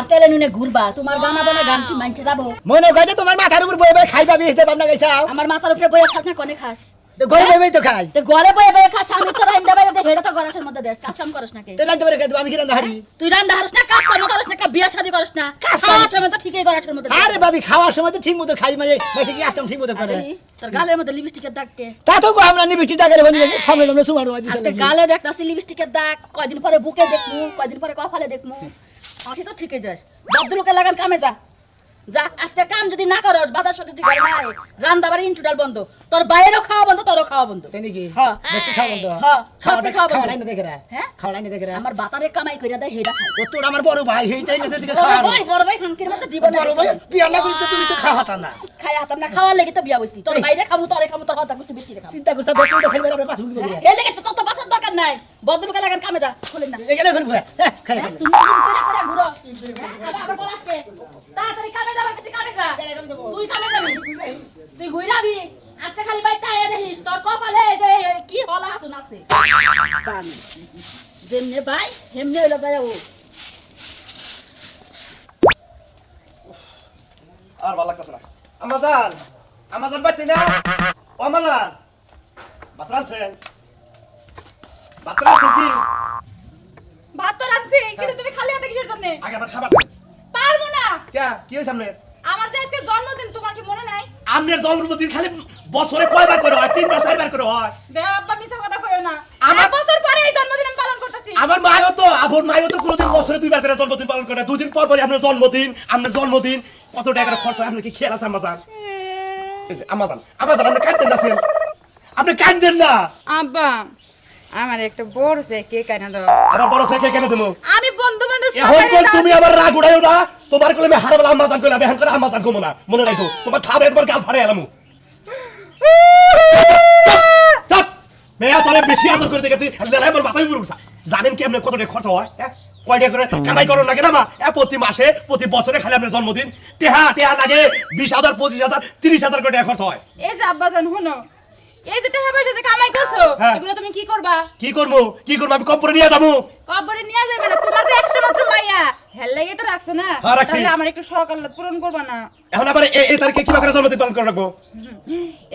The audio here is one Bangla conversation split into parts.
তেলে নুনে ঘুরবা তোমার গানা বানা গান কি মানছে যাবো মনে কয় যে তোমার মাথার উপর বয়ে বয়ে খাইবা বিহিতে পাবনা গাইছাও আমার মাথার উপরে বইয়া খাস না কোনে খাস তো ঘরে বয়ে বয়ে তো খাই তো ঘরে বইয়া বইয়া খাস আমি তো রান্দা বাইরে দেখে এটা তো গরাসের মধ্যে দেশ কাজ কাম করছ না কে তে লাগতে পারে আমি কি রান্না হারি তুই রান্দা হারস না কাজ কাম করছ না কা বিয়া শাদি করছ না কাজ খাওয়ার সময় তো ঠিকই গরাসের মধ্যে আরে ভাবি খাওয়ার সময় তো ঠিক মতো খাই মানে বেশি কি আসতাম ঠিক মতো করে তোর গালের মধ্যে লিপস্টিকের দাগ কে তা তো গো আমরা নিবিটি দাগের বন্ধু সম্মেলন সুমারু দিতে আজকে গালে দেখতাছি লিপস্টিকের দাগ কয়দিন পরে বুকে দেখমু কয়দিন পরে কপালে দেখমু আসি তো ঠিকই যাস ভদ্রলোকে লাগান কামে যা যা আজকে কাম যদি না করস বাজার সাথে তুই ঘরে নাই রান্না বাড়ি ইন্টুডাল বন্ধ তোর বাইরেও খাওয়া বন্ধ তোরও খাওয়া বন্ধ তাই নাকি হ্যাঁ দেখতে খাওয়া বন্ধ হ্যাঁ সব খাওয়া বন্ধ খাওয়া নাই না দেখরা হ্যাঁ খাওয়া নাই না দেখরা আমার বাতারে কামাই কইরা দেয় হেডা খাই ও তোর আমার বড় ভাই হেইটাই না দিকে খাওয়া বড় ভাই হাঙ্কির মধ্যে দিব না বড় ভাই বিয়া না করিস তুমি তো খাওয়াটা না খাই হাতাম না খাওয়ার লাগি তো বিয়া হইছি তোর বাইরে খাবো তোরে খাবো তোর কথা কিছু বেশি খাবো চিন্তা করছ বেটি তো খাইবে আমরা পাথর দিব এই লাগে তো তো বাসার দরকার নাই ভদ্রলোকে লাগান কামে যা খুলেন না এখানে ঘুরবো হ্যাঁ খাই তুমি করে ঘুরো আবার বলাসকে তাড়াতাড়ি কামে যাবে বেশি কামে যা তুই কামে যাবি তুই ঘুরাবি আজকে খালি বাইতে আয়া দেখিস তোর কপালে কি হলা আসুন আছে যেমনে ভাই হেমনে হইলো যায় ও আর ভালো লাগতেছে না আমাজান বাইতে না ও আমাজান বাতরানছেন কি ভাত তো রাঁধছি কিন্তু তুমি খালি হাতে কিসের জন্য আগে আমার খাবার দেন পারবো না কি হয়েছে আপনার আমার যে আজকে জন্মদিন তোমার কি মনে নাই আপনার জন্মদিন খালি বছরে কয়বার করে হয় 3 বার 4 বার করে হয় দেহ আব্বা মিছা কথা কইও না আমার- এক বছর পরে এই জন্মদিন আমি পালন করতেছি আমার মায়ও তো কোনোদিন বছরে 2 বার করে জন্মদিন পালন করে না 2 দিন পর পরই আপনার জন্মদিন কত টাকা খরচ হয় আপনি কি খেয়াল আছে আমাজান এই যে আমাজান আপনি কাঁদেন আছেন আপনি কাঁদেন না আব্বা আমার একটা বড় সে কেক আনা দাও আবার বড় সাইকেল কেন দেবো আমি বন্ধু বান্ধব এখন কোন তুমি আবার রাগ উড়াইও না তোমার কোলে আমি হারাবলা আমাজান কইলা বেহান করে আমাজান কমো না মনে রাখো তোমার থাবে তোমার গাল ফাড়ে এলামু চুপ মেয়া তোরে বেশি আদর করে দেখে তুই লেলাই আমার মাথায় উপরে উঠছা জানেন কি আপনি কত টাকা খরচ হয় হ্যাঁ কয় টাকা করে কামাই করো না কেন মা প্রতি মাসে প্রতি বছরে খালি আপনার জন্মদিন টেহা লাগে 20,000 25,000 30,000 করে টাকা খরচ হয় এই যে আব্বা জান শুনো এই যে টাকা পয়সা যে কামাই করছো হ্যাঁ। এগুলো তুমি কি করবা কি করবো আমি কম্পরে নিয়ে যাবো কবরে নিয়ে যাবে না তোমার যে একটা মাত্র মাইয়া হেল লাগি তো রাখছো না হ্যাঁ, রাখছি। তাহলে আমার একটু শখ আল্লাহ পূরণ করবা না এখন আবার এই তারিখে কিভাবে করে জন্মদিন পালন করে রাখবো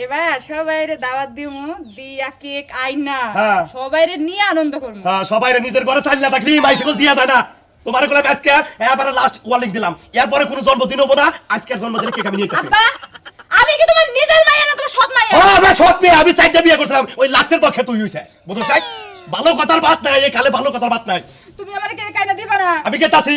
এবার সবাইরে দাওয়াত দিমু দিয়া কেক আইনা হ্যাঁ। সবাইরে নিয়ে আনন্দ করবো হ্যাঁ সবাই নিজের ঘরে চাল না থাকলে বাইসাইকেল দিয়া যায় না তোমার কোলে আজকে এবারে লাস্ট ওয়ার্নিং দিলাম এরপরে কোনো জন্মদিন হবো না আজকের জন্মদিনে কেক আমি নিয়ে গেছি আব্বা আমি কি তোমার নিজের মাইয়া না তোমার সৎ মাইয়া আমার সৎ মেয়ে আমি চারটা বিয়ে করছিলাম ওই লাস্টের পক্ষে তুই হইছে বুঝছ তাই ভালো কথার বাত নাই এই কালে ভালো কথার বাত নাই তুমি আমার কেক আইনা দিবা না আমি গেতাছি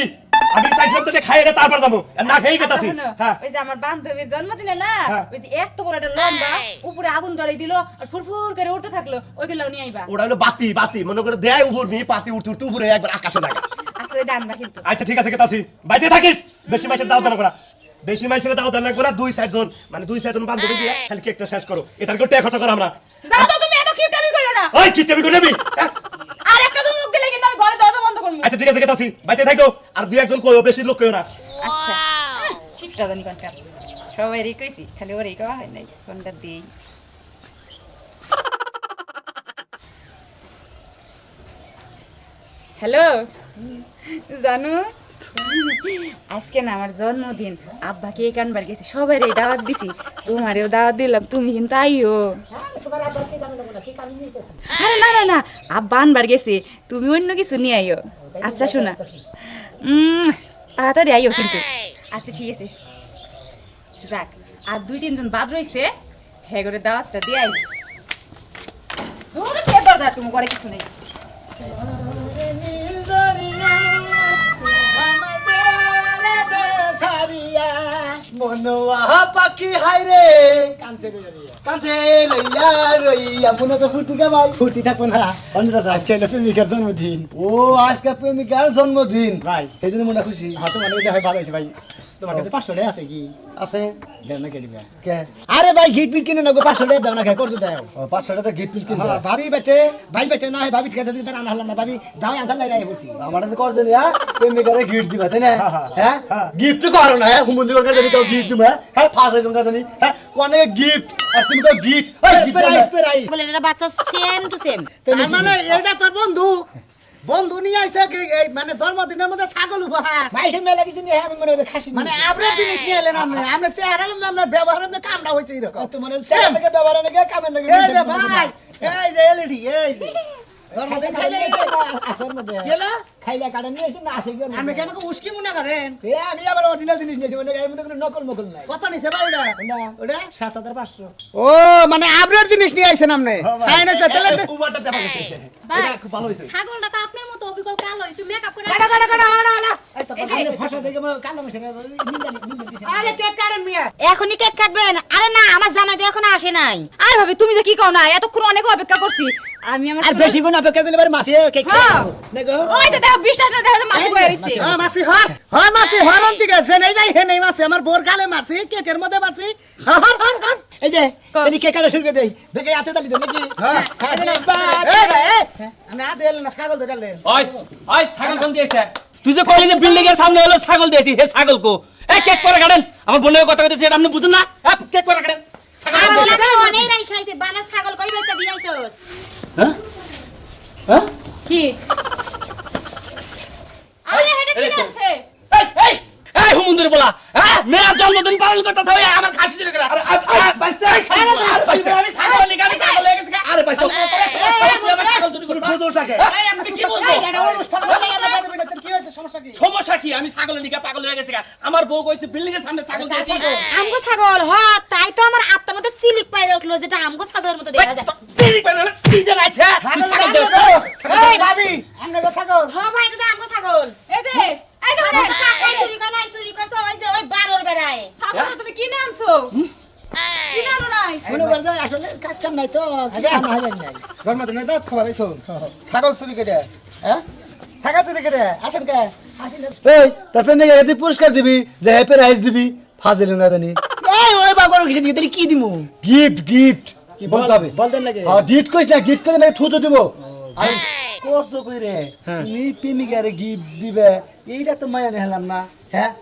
আমি চাইছিলাম তোকে খাইয়ে গে তারপর যাবো আর না খেয়ে গেতাছি শোনো, হ্যাঁ ওই যে আমার বান্ধবীর জন্মদিনে না হ্যাঁ। ওই যে এত বড় একটা লম্বা উপরে আগুন ধরাই দিল আর ফুরফুর করে উঠতে থাকলো ওইগুলো নিয়ে আইবা ওটা হলো বাতি মনে করে দেয় উড়বি পাতি উঠতে উপরে একবার আকাশে থাকে আচ্ছা ওই ডানবা কিন্তু আচ্ছা ঠিক আছে গেতাছি বাইতে থাকিস বেশি মাইসের দাও দাও করা বেশি মাইসের দাও দাও করা 2-4 জন মানে 2-4 জন বান্ধবী দিয়ে খালি কেকটা শেষ করো এটা করে টাকা খরচ করো আমরা যাও তো তুমি এত কিপটামি করো না ওই কি টেবি করে নিবি হ্যাঁ? আর একটা তুমি মুখ দিলে কিন্তু আমি ঘরে দরজা বন্ধ করব আচ্ছা ঠিক আছে গেতাছি বাইতে থাকো আর 2-1 জন কইও বেশি লোক কইও না আচ্ছা কিপটা জানি কোনটা সবাই কইছি খালি ওরই কওয়া হয় নাই কোনটা দেই হ্যালো জানো আজকে না আমার জন্মদিন আব্বা কেক আনবার গেছি সবাই দাওয়াত দিছি তোমারেও দাওয়াত দিলাম তুমি কিন্তু আইও আরে না না না আব্বা আনবার গেছে তুমি অন্য কিছু নিয়ে আইও আচ্ছা শোনা তাড়াতাড়ি আইও কিন্তু আচ্ছা ঠিক আছে যাক আর 2-3 জন বাদ রইছে হ্যাঁ করে দাওয়াতটা দিয়ে আই দূর কে দরজা তুমি করে কিছু নেই মনোয়া পাখি হাইরে কানছে লইয়া রইয়া মনে তো ফুর্তি কামাই ফুর্তি থাকবো না আজকে হলো প্রেমিকার জন্মদিন ও আজকে প্রেমিকার জন্মদিন ভাই এই জন্য মনে খুশি হ্যাঁ তোমার ভাই ভালো আছে ভাই তোমার কাছে 500 টাকা আছে কি আছে দেও না কে দিবা কে আরে ভাই গিফট পিট কিনে নাও 500 টাকা দাও না কে করতে দাও 500 টাকা গিফট পিট কিনে ভাবি বেতে ভাই বেতে না ভাবি ঠিক আছে দিতে না হলাম না ভাবি দাও আনসার লাই রাই বলছি আমারে তো করজনি হ্যাঁ প্রেমিকারে গিফট দিবা তাই না হ্যাঁ গিফট করো না হ্যাঁ হুমুন্দি করে যদি কেউ গিফট দিবা হ্যাঁ 5000 টাকা জানি হ্যাঁ কোনে গিফট আর তুমি তো গিফট প্রাইস বলে এটা বাচ্চা সেম টু সেম তার মানে এটা তোর বন্ধু বন্ধু নিয়ে আইছে এই মানে জন্মদিনের মধ্যে ছাগল উপহার মাইসের মেলা কিছু নিয়ে আমি মনে হলো খাসি মানে আপনার জিনিস নিয়ে এলেন আপনি আপনার চেহারা আপনার ব্যবহার আপনার কামটা হয়েছে এরকম তো মনে হচ্ছে থেকে ব্যবহার নাকি কামের নাকি এই যে ভাই এই যে এলইডি এই যে জন্মদিন খাইলে আসর মধ্যে গেলা খাইলা কাটা নিয়ে এসে না আসে কি আপনি কি আমাকে উস্কি মনে করেন আমি আবার অরিজিনাল জিনিস নিয়েছি মানে এর মধ্যে কোনো নকল মকল নাই কত নিছে ভাই ওটা না ওটা 7500 ও মানে আপনার জিনিস নিয়ে আইছেন আপনি তাই না তাহলে উবারটা দেবা গেছে এটা খুব ভালো হয়েছে ছাগলটা তো আপনার মতো অবিকল কালো একটু মেকআপ করে কাটা কাটা কাটা না এই তো মানে ভাষা থেকে কালো মিশে নিন্দা আরে কেক কাটেন মিয়া এখনই কেক কাটবেন? আরে না, আমার জামাই তো এখনো আসে নাই। আর ভাবি তুমি যে কি কও না এতক্ষণ অনেক অপেক্ষা করছি আমি আমার আর বেশি কোন অপেক্ষা করলে এবার মাসে কেক হ্যাঁ। দেখো ওই যে দেখো বিশ্বাস না দেখো মাসি বয়ে হইছে হ্যাঁ মাসি হর মাসি হরন থেকে জেনে যাই হে নেই মাসি আমার বোর গালে মাসি কেকের মধ্যে মাসি হর এই যে তাহলে কেক কাটা শুরু করে দেই বেকে হাতে তালি দাও নাকি হ্যাঁ আমি আদে এলেন না ছাগল ধরে ওই ওই ছাগল কোন দিয়েছে? তুই যে কইলি যে বিল্ডিং এর সামনে হলো ছাগল দিয়েছি, হে ছাগল কো? এই কেক করে কাটেন, আমার বলে কথা কইতেছে এটা আপনি বুঝুন না? কেক করে কাটেন। ছাগল আমি অনেক রাই খাইছে, বানা ছাগল কই বেচা দিয়াইছস? হ্যাঁ হ্যাঁ কি আরে হেডে কি আছে এই এই এই হুমুন্দুর বলা, হ্যাঁ মেয়ের জন্মদিন পালন করতে হবে আমার খাসি দিলে করে। আরে বাইস্তা আমি ছাগল লিখে আমি ছাগল লেগে গেছে। আরে বাইস্তা আমার ছাগল চুরি করতে বুঝোটাকে আমি কি বলবো? কি হয়েছে সমস্যা কি সমস্যা কি? আমি ছাগলের লিগা পাগল হয়ে গেছে। আমার বউ কইছে বিল্ডিং এর সামনে ছাগল দিয়েছি। আমগো ছাগল হ, তাই তো আমার আত্মার মধ্যে চিলিক পাই উঠলো, যেটা আমগো ছাগলের মতো দেখা যায়। চিনি পারে না কি যে আছে? তুই ছাগল দিস। এই ভাবি আপনাকে ছাগল হ ভাই, তো আমগো ছাগল। এই যে মানে তো কাকাই চুরি করে নাই, চুরি করছে ওই যে ওই বানর বেড়ায়। ছাগলটা তুমি কি নামছো কি নামো নাই মনে করে যে আসলে কাজ কাম নাই তো কি কাম হয় নাই জন্মদিনে তো খবর আইছো ছাগল চুরি করে হ্যাঁ ছাগল চুরি করে আসেন কে এই তোর প্রেমিকা যদি পুরস্কার দিবি যে হ্যাপি রাইস দিবি ফাজিল না জানি এই ওই বাগর কিছু দিতে কি দিমু গিফট গিফট কি বলতে হবে বলতেন নাকি হ্যাঁ গিফট কইছ না গিফট করে মানে থুতো দিব আরে কোর্স তো কই রে তুমি প্রেমিকারে গিফট দিবে এইটা তো মায়া নেহলাম না হ্যাঁ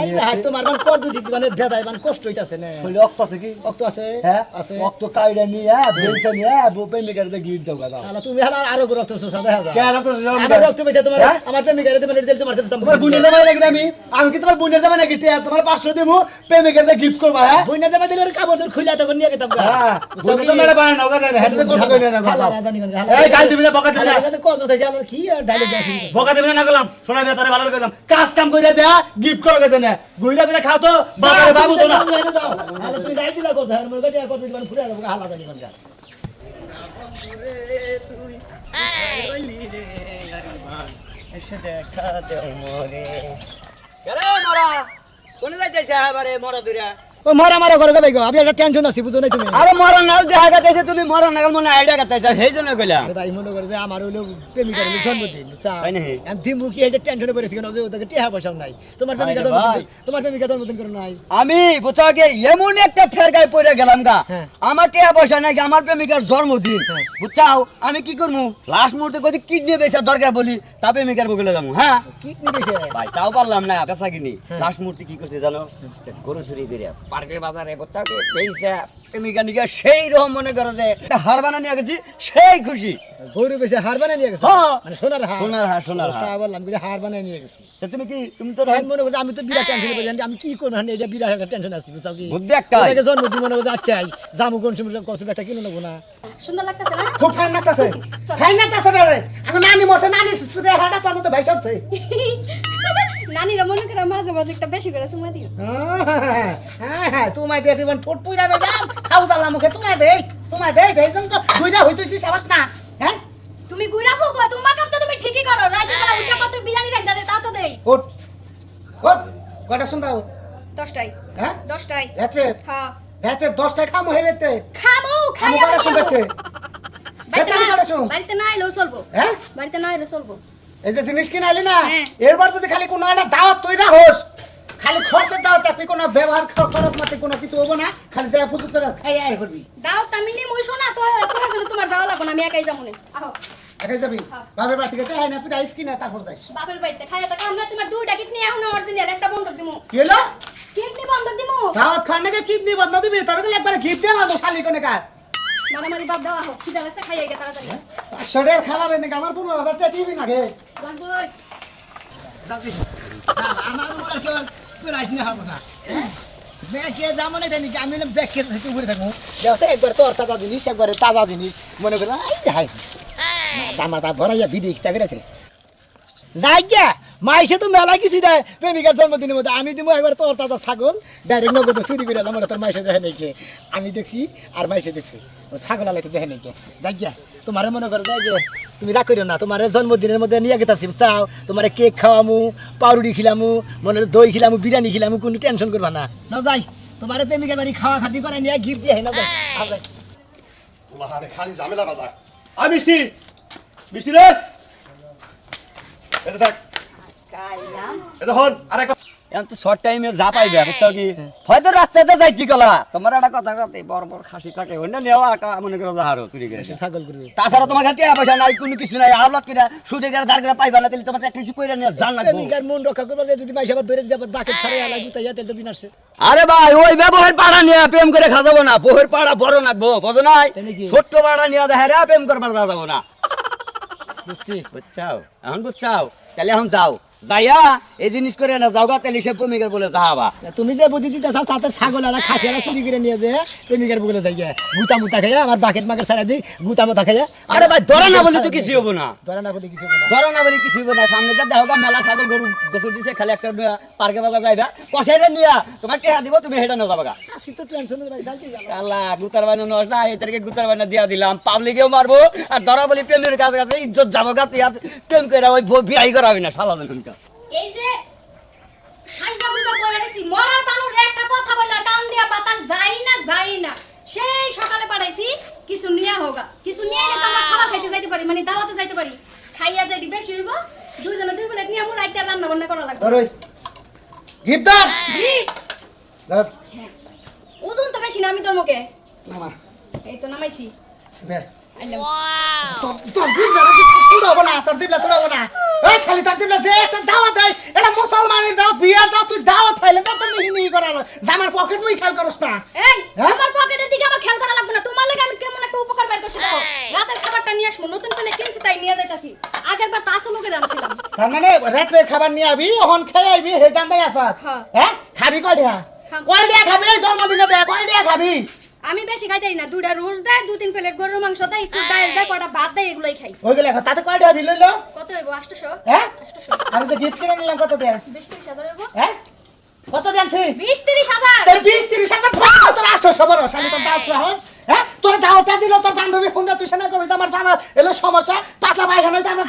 এই হাই তোমার মান কর দিতে মানে বেদাই মানে কষ্ট হইতাছে না কইলে অক্ত আছে কি রক্ত আছে হ্যাঁ আছে অক্ত কাইডা নিয়ে বেলসা নিয়ে প্রেমিকারে গিফট দাও গাদা তাহলে তুমি হালা আরো রক্ত শোষা দেখা যায় কে রক্ত আমার রক্ত বেঁচে তোমার হ্যাঁ? আমার প্রেমিকারে দেবেন দিল তোমার কাছে তোমার বুনের জামাই নাকি আমি কি তোমার বুনের জামাই নাকি তোমার 500 দেবো প্রেমিকারে গিফট করবা হ্যাঁ বইনা দেবা দিলে কাপড় তোর খুইলা তখন নিয়ে গেতাম হ্যাঁ বুনের তো মেরে বানায় না গাদা হেড তো কথা কই না হালা গাদা রাদানি করে এই গাল দিবি না বকা দিবি না কত চাইছে আমার কি আর ডায়লগ দেওয়া শুরু করছে বকা দিবি না গেলাম শোনা দে তারে ভালো কইলাম কাজ কাম কইরা দেয়া গিফট করে গেতে না গইরা বিরা খাও তো বাবারে বাবু তো না হালা তুমি যাই দিলা করতে আর মোর গাটি করতে দিবেন ফুরে যাবো হালা জানি কোন গা আরে মারা কোন যাইতেছে এবারে মরা দূরে? ও মারা মারা করে ভাই গো আমি একটা টেনশন আছি বুঝো না তুমি আরে মরা নাও দেখা গেছে তুমি মরা নাগাল মনে আইডিয়া করতেছ সেই জন্য কইলাম। আরে ভাই মনে করে যে আমার হলো প্রেমিকার হলো জন্মদিন তাই নাকি? আমি দিমু কি এটা টেনশনে পড়েছি কেন ওদেরকে টিহা পয়সাও নাই তোমার প্রেমিকা আরে ভাই। তোমার প্রেমিকা জন্মদিন করে নাই আমি বুঝছো কি এমন একটা ফেরগায় পড়ে গেলাম গা, হ্যাঁ। আমার টাকা পয়সা নাই, আমার প্রেমিকার জন্মদিন বুঝছাও, আমি কি করবো লাস্ট মুহূর্তে কদি কিডনি বেচা দরকার বলি তা প্রেমিকার বগলে যাবো। হ্যাঁ কিডনি বেশি ভাই তাও পারলাম না বেচা কিনি, লাস্ট মুহূর্তে কি করছে জানো, গরু চুরি করে পার্কের বাজারে বুঝছাও কি পেয়েছে প্রেমিকা নিকে সেই রকম মনে করো যে একটা হার বানা নিয়ে গেছি সেই খুশি। গরু বেশি হার বানায় নিয়ে গেছে হ্যাঁ। মানে সোনার হার সোনার হার, সোনার হার। তা বললাম যে হার বানায় নিয়ে গেছি তা তুমি কি তুমি তো আমি মনে করছি আমি তো বিরাট টেনশনে পড়ে যাই আমি কি করব না এটা বিরাট একটা টেনশন আছে বুঝছো কি বুদ্ধি একটাই। ওটাকে জন্মদিন মনে করছি আজকে আই জামু কোন সময় কষ্ট একটা কিনে নেবো না সুন্দর লাগতেছে না খুব ফাইন লাগতাছে ফাইন লাগতাছে রে আমি নানি মরছে নানি সুদে হাড়া তোর মতো ভাই সরছে নানিরা মনে করে মাঝে মাঝে একটা বেশি করে সময় দিও হ্যাঁ তোমায় দিয়ে দিবেন ঠোঁট পুইরা রে যাম খাও জালা মুখে তোমায় দে দেই তো দুইটা হইতো তুই সাবাস না হ্যাঁ তুমি গুড়া ফুকো তোমার কাম তো তুমি ঠিকই করো রাইতে বেলা উঠে কত বিরিয়ানি রাখ দাও তা তো দেই ওট ওট কটা শুনতাও 10টায় হ্যাঁ 10টায় রাত্রে হ্যাঁ রাত্রে 10টায় খামো হেবেতে খামো খাই আমি কটা শুনতেছে বাড়িতে বেতন কটা শুন বাড়িতে না এলেও চলবো হ্যাঁ বাড়িতে না এলেও চলবো এই যে জিনিস কিনে আইলি না হ্যাঁ। এরবার যদি খালি কোনো একটা দাওয়াত তৈরি হোস খালি খরচের দাওয়াত চাপি কোনো ব্যবহার খরচ মাতে কোনো কিছু হবো না খালি দেয়া ফুজুক করে খাই আয় করবি দাও আমি নি মুই শোনা তো প্রয়োজন তোমার যাওয়া লাগবে না আমি একাই যাবো না আহো একাই যাবি হ্যাঁ। বাপের বাড়ি থেকে চাই না পিঠা আইস কিনা তারপর যাইস বাপের বাড়িতে খাইয়া তো কাম না তোমার দুইটা কিডনি এখন অরিজিনাল একটা বন্ধক দিমু কি হলো কিডনি বন্ধক দিমু দাওয়াত খান নাকি কিডনি বন্ধ দিবি তোর গেলে একবারে গিফট দিয়ে মারবো শালি কোনে কার মারামারি বাদ দেওয়া হোক খিদা লাগছে খাইয়ে গে তাড়াতাড়ি 500 টাকার খাবার এনে আমার 15,000 টাকা টিভি নাগে যাবই আমার উপরে কেউ প্রাইস নিয়ে হবে না ব্যাগে যাবো না জানি আমি ব্যাগের থেকে উপরে থাকবো দেখো একবার তোর তাজা জিনিস একবারে তাজা জিনিস মনে করো হাই দামাটা ভরাইয়া বিধি ইচ্ছা করেছে যাই গিয়া মাইসে তো মেলা কিছু দেয় প্রেমিকার জন্মদিনের মধ্যে আমি দিব একবার তোর তাজা ছাগল ডাইরেক্ট নগদ চুরি করে আমার তোর মাইসে দেখে নেই আমি দেখছি আর মাইসে দেখছি ছাগল আলাইতে দেখে নেই যাই গিয়া তোমার মনে করো যাই যে তুমি রাগ করিও না তোমার জন্মদিনের মধ্যে নিয়ে গেতাছি চাও তোমার কেক খাওয়ামু পাউরুটি খিলামু মনে দই খিলামু বিরিয়ানি খিলামু কোনো টেনশন করবা না না যাই তোমার প্রেমিকার বাড়ি খাওয়া খাতি করে নিয়ে গিফট দিয়ে না যাই উলাহানে খালি ঝামেলা বাজার আই মিষ্টি মিষ্টি রে এতে থাক এতে হন আরে এখন তো শর্ট টাইমে যা পাইবে বুঝছো কি হয়তো রাস্তাতে যাইতি গলা তোমার একটা কথা কথা বড় বড় খাসি থাকে অন্য নেওয়া একটা মনে করো যাহারো চুরি করে ছাগল করবে তাছাড়া তোমার কাছে টাকা পয়সা নাই কোনো কিছু নাই আওলাদ কিনা সুদে গেলে দাঁড় করে পাইবা না তাহলে তোমার একটা কিছু কইরা নিয়ে জান লাগবে প্রেমিকার মন রক্ষা করবার যদি মাইসে আবার ধরে যদি আবার বাকেট ছাড়ে আলাই গুতাইয়া তাহলে তো বিনাশে আরে ভাই ওই ব্যবহার পাড়া নিয়ে প্রেম করে খাওয়াবো না বহের পাড়া বড় নাকবো বোঝো নাই তাই নাকি? ছোট্ট পাড়া নিয়ে দেখা রে প্রেম করবার যাবো না বুঝছি বুঝছাও এখন বুঝছাও তাহলে এখন যাও যাইয়া এই জিনিস করে না যাও গা তাহলে সে প্রেমিকার বলে যাবা তুমি যে বুদ্ধি দিতে চাও তাতে ছাগল আর খাসি আর চুরি করে নিয়ে যে প্রেমিকার বলে যাই গুতা মুতা খাইয়া আমার বাকেট মাকেট ছাড়া দিই গুতা মুতা খাইয়া আরে ভাই ধরে না বলি তো কিছু হবো না ধরে না বলে কিছু হবে না ধরো না বলি কিছু হইব না সামনে যা দেখো গা মেলা ছাগল গরু গোসল দিছে খালি একটা পার্কে বাজার যাইবা কষাইরে নিয়া তোমার টেহা দিব তুমি হেটা না যাবা গা আসি তো টেনশন ভাই যাইতে গেল আল্লাহ গুতার বানা নষ্ট না এই তারিখে গুতার বানা দিয়া দিলাম পাবলিকেও মারবো আর ধরা বলি প্রেমের কাছে কাছে ইজ্জত যাবো গা তুই প্রেম করে ওই বিয়াই করা হবে না শালা দেখুনকা এই যে সাইজা বুঝা বইয়াছি মরার বানুর একটা কথা বললা টান দিয়া বাতাস যাই না সেই সকালে পাঠাইছি কিছু নিয়া হোগা কিছু নিয়ে এলে তো আমরা খাওয়া খাইতে যাইতে পারি মানে দাওয়াতে যাইতে পারি খাইয়া যাই বেশি হইব দুইজনে দুই প্লেট নিয়ে আমরা রাইতে রান্না বান্না করা লাগবে ধর ওই গিফট দাও দিই। ধর ওজন তো বেশি না আমি তোর মুখে মামা এই তো নামাইছি বে তোর দিন না কি ছুড়াবো না তোর দিন না ছুড়াবো না এই শালি তোর দিন না যে তোর দাওয়াত দেয় এটা মুসলমানের দাওয়াত বিয়ার দাও তুই দাওয়াত খাইলে তো তুই নিহি করা জামার পকেট মুই খেয়াল করছ না এই হ্যাঁ? আমার পকেটের দিকে আবার খেয়াল করা লাগবে না তোমার লাগে আমি কেমন একটা উপকার বাইর করছি দেখো রাতের খাবারটা নিয়ে আসবো নতুন করে কিনছি তাই নিয়ে যাইতাছি আগের বার তাসো লোকে রাঁধছিলাম তার মানে রাত্রে খাবার নিয়ে আবি ওখান খেয়ে আইবি হে জানতাই আসাত হ্যাঁ। হ্যাঁ খাবি কয়টা খাম। কয়টা খাবি এই জন্মদিনে দে কয়টা খাবি আমি বেশি খাইতাই না দুইটা রোজ দেয় 2-3 প্লেট গরুর মাংস দেয় একটু ডাল দেয় কটা ভাত দেয় এগুলাই খাই ওইগুলো এখন তাতে কয়টা হবি লইলো কত হইব 800 হ্যাঁ 800 আমি তো গিফট কিনে নিলাম কত দে 20-30 হইব হ্যাঁ কত জানছি 20-30 তোর 20-30 হাজার টাকা তোর 800 বড় শালি তোর দাওয়াত রাহস হ্যাঁ তোর দাওয়াতটা দিল তোর বান্ধবী ফোন দিয়ে তুই শোনা কবি আমার আমার এলো সমস্যা পাতলা পায়খানা হইছে আমরা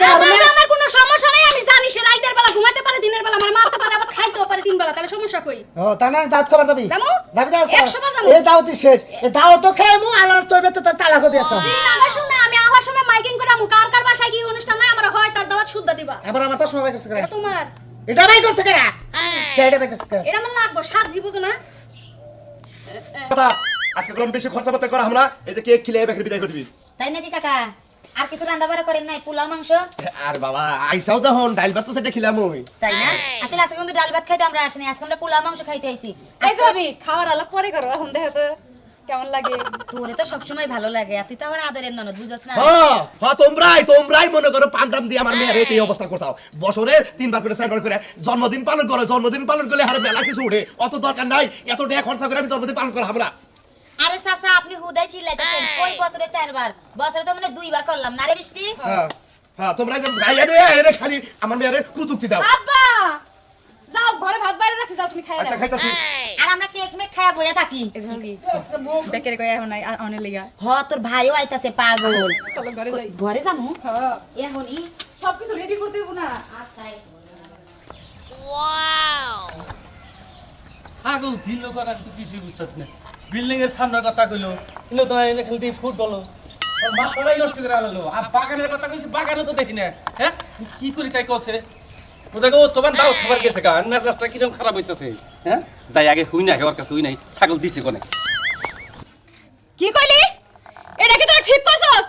আমার কোনো সমস্যা নাই আমি জানি সে রাতের বেলা ঘুমাতে পারে দিনের বেলা আমার মারতে পারে আবার খাইতেও পারে তিন বেলা তাহলে সমস্যা কই ও তার মানে দাওয়াত খাবার যাবি যামু? যাবি দাওয়াত 100 বার যামু। এই দাওয়াতই শেষ এই দাওয়াত তো খেয়ে মু আলাদা তোর বেতে তোর তালাক দিয়ে আসতাম না শুনে আমি আবার সময় মাইকিং করে আমু কার কার বাসায় কি অনুষ্ঠান নাই আমার হয় তার দাওয়াত শুদ্ধ দিবা এবার আমার চশমা বাই করছে কেন এটা তোমার এটা বাই করছে কেন এটা বাই করছে কেন এটা আমার লাগবো সাত বুঝো না কথা আজকে গরম বেশি খরচা পাতি করা আমরা এই যে কেক খিলে বেকরি বিদায় করবি তাই নাকি কাকা আর কিছু রান্না বাড়া করেন নাই পোলাও মাংস আর বাবা আইসাও যখন ডাইল ভাত তো সেটা খিলাম ওই তাই না আসলে আজকে কিন্তু ডাল ভাত খাইতে আমরা আসিনি আজকে আমরা পোলাও মাংস খাইতে আইছি এই ভাবি খাবার আলাপ পরে করো এখন দেখো তো কেমন লাগে তোরে তো সবসময় ভালো লাগে আর তুই তো আমার আদরের ননদ বুঝছ না হ্যাঁ তোমরাই মনে করো পান্ডাম দিয়ে আমার মেয়ের এই অবস্থা করছাও বছরে 3 বার করে 4 বার করে জন্মদিন পালন করলে হারে মেলা কিছু উঠে অত দরকার নাই এত টাকা খরচা করে আমি জন্মদিন পালন করা হবে না আরে চাচা আপনি হুদাই চিল্লাইতেছেন ওই বছরে 4 বার বছরে তো মানে 2 বার করলাম না রে বৃষ্টি হ্যাঁ তোমরা যে গাইয়া দিয়ে এরে খালি আমার মেয়ের কুচুক্তি দাও আব্বা যাও ঘরে ভাত বাইরে রাখছি যাও তুমি খাই আচ্ছা নাও খাইতাছি আর আমরা কেক মেক খায়া বইয়া থাকি এই ভাবি বেকারে কই এখন নাই অনেক লিগা হ তোর ভাইও আইতাছে পাগল চলো ঘরে যাই ঘরে যামু হ্যাঁ এখনই সবকিছু রেডি করতে হইব না আচ্ছা ছাগল দিল করার তো কিছুই বুঝতেছ না বিল্ডিং এর সামনের কথা কইলো কিন্তু তো এনে খেলতে ফুটবল মাথাটাই নষ্ট করে আলো আর বাগানের কথা কইছি বাগানও তো দেখি না হ্যাঁ কি করি তাই কছে ও দেখো তোমার দাও খাবার গেছে গা মেজাজটা কিরকম খারাপ হইতাছে হ্যাঁ যাই আগে হুই নাই ওর কাছে হুই নাই ছাগল দিছে কোনে কি কইলি এটা কি তোরা ঠিক করছস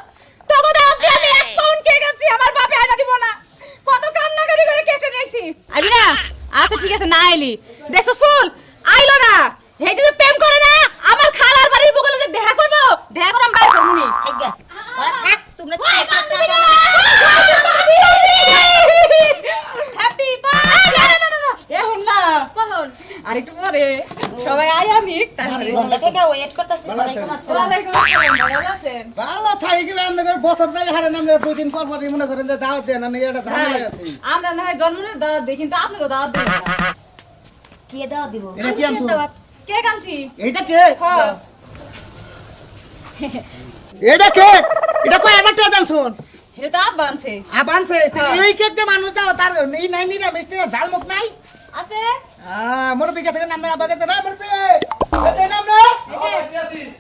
তোকে দাও দিয়ে আমি 1 পাউন্ড কেক আনছি আমার বাপে আইনা দিব না কত কান্না করে কেটে নিয়েছি আইবি না আচ্ছা ঠিক আছে না আইলি দেখছস ফুল আইলো না হেই যে প্রেম করে না আমার খালার বাড়ির বগলে যে দেখা করব দেখা করে আমি বাইরে করব আমি আজ্ঞা ওরা থাক তোমরা হ্যাপি না না না না এখন না কখন আরেকটু পরে সবাই আই আমি বন্ধ থেকে ওয়েট করতেছি ওয়ালাইকুম আসসালাম ওয়ালাইকুম আসসালাম ভালো আছেন ভালো থাকি আমাদের বছর থেকে হারে নামলে 2 দিন পর পর মনে করেন যে দাওয়াত দেন আমি এটা ঝামেলা আছে আমরা না হয় জন্মদিনের দাওয়াত দিই কিন্তু আপনি তো দাওয়াত দেন না কি দাও দিব এটা কি আনছো কে কানছি এটা কে হ্যাঁ এটা কে এটা কয় হাজার টাকা দাম শুন এটা তো আব্বা আনছে আবানছে এই কেক যে মানুষ দাও তার এই নাই নিরা মিষ্টিরা ঝালমুখ নাই আছে মোর বিকা থেকে নাম আবার কাছে না মোর পে এতে নাম না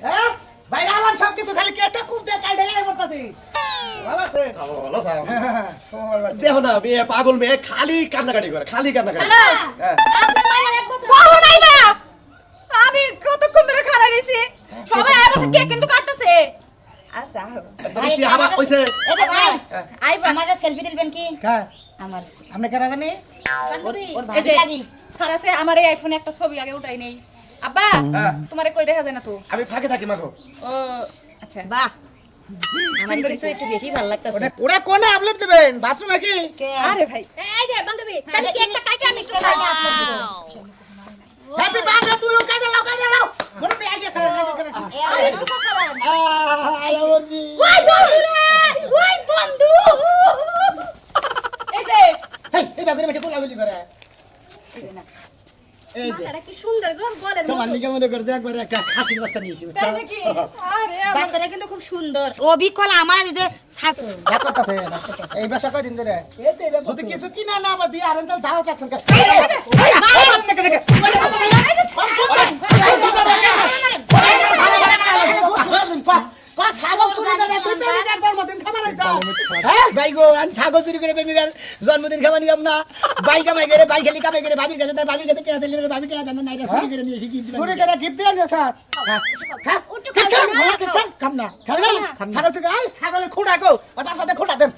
হ্যাঁ ভাই আলাম সব কিছু খালি কেকটা খুব দে কাইডে বলতাছি ভালো আছে ভালো সাহেব দেখো না মেয়ে পাগল মেয়ে খালি কান্নাকাটি করে খালি কান্নাকাটি হ্যাঁ আপনার মায়ের এক বছর কখন আইবা আমি কতক্ষণ ধরে খাড়া রইছি সবাই আইবা কেক কিন্তু কাটতেছে আচ্ছা দৃষ্টি আবার কইছে এই যে ভাই আইবা আমার একটা সেলফি দিবেন কি হ্যাঁ আমার আপনি কেন জানি বান্ধবী ওর এই যে ভাই লাগি খারাছে আমার এই আইফোনে একটা ছবি আগে উঠাই নেই আব্বা তোমারে কই দেখা যায় না তো আমি ফাঁকে থাকি মাগো ও আচ্ছা বাহ আমার কিন্তু একটু বেশি ভালো লাগতেছে ওটা ওরা কোনে আপলোড দিবেন বাথরুমে কি আরে ভাই এই যে বান্ধবী তাহলে কি একটা কাইটা আনিস হ্যাপি বার্থডে টু ইউ কাইডে লাও মোর পে আইছে করে আয়াজি ওই বন্ধু রে ওই বন্ধু এই যে এই বাগরে মেটে কোলাগুলি করে এই যে মাথাটা কি সুন্দর গো গলের তোমার মতো লিগে মনে করতে একবার একটা খাসির বাচ্চা নিয়েছি বুঝছো তাই নাকি আরে বাচ্চাটা কিন্তু খুব সুন্দর অবিকল আমার ওই যে ডাক্তারটাতে এই ব্যবসা কয় দিন ধরে যদি কিছু কিনা না আবার দিয়ে আরেন তাহলে দাও টাকছেন জন্মদিন খাবার নিয়ম না বাই কামাই করে বাই খালি কামাই করে ভাবির কাছে ভাবির কাছে টেয়া দিলে ভাবি টেয়া দেন না এটা চুরি করে নিয়েছি গিফট চুরি করে গিফট দিয়ে আনছে স্যার খাম না ছাগল থেকে আই ছাগলের খুঁড়া গো আর পাছাতে খুঁড়া দেন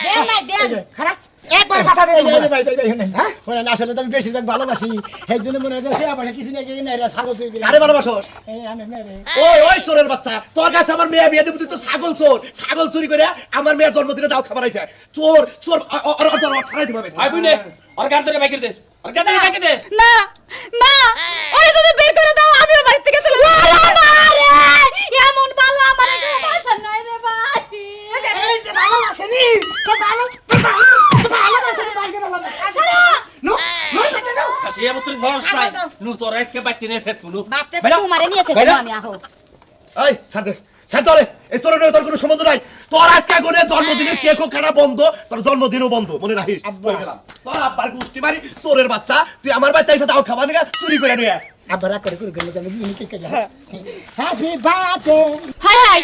দেন নাই দেন খারাপ একবার পাছা দেন ভাই হ্যাঁ আসলে তো আমি বেশিরভাগ ভালোবাসি এই জন্য মনে হচ্ছে সে আবার কিছু নাকি না এরা ছাগল চুরি করে আরে ভালোবাসোস এই আমি মেরে ওই ওই চোরের বাচ্চা তোর কাছে আমার মেয়ে বিয়ে দেব তুই তো ছাগল চুরি করে আমার মেয়ের জন্মদিনে দাও খাবার আইছে চোর চোর ছাড়াই দিবা ভাই বুনে আর গান ধরে বাইকে দে আর গান ধরে বাইকে দে না না ওরে যদি বের করে দাও আমিও বাড়ি থেকে চলে যাব আরে এমন ভালো আমার কোনো বাসা নাই রে ভাই এই যে ভালোবাসেনি তো ভালোবাসেনি ভাই করে লাগা সারা নো বেটা নো আসে এমন তুই ভরসা নাই নু তোর আজকে বাইতে নে শেষ নু বাপতে তোমারে নিয়েছে আমি আহো এই ছাড় তোরে এই চোরের তোর কোনো সম্বন্ধ নাই তোর আজকে করে জন্মদিনের কেকও কাটা বন্ধ তোর জন্মদিনও বন্ধ মনে রাখিস বলে গেলাম তোর আব্বার গোষ্ঠী মারি চোরের বাচ্চা তুই আমার বাড়িতে এসে দাও খাবার নিয়ে চুরি করে নিয়ে আবার করে আমি দিন কি করে হ্যাপি বার্থডে হাই হাই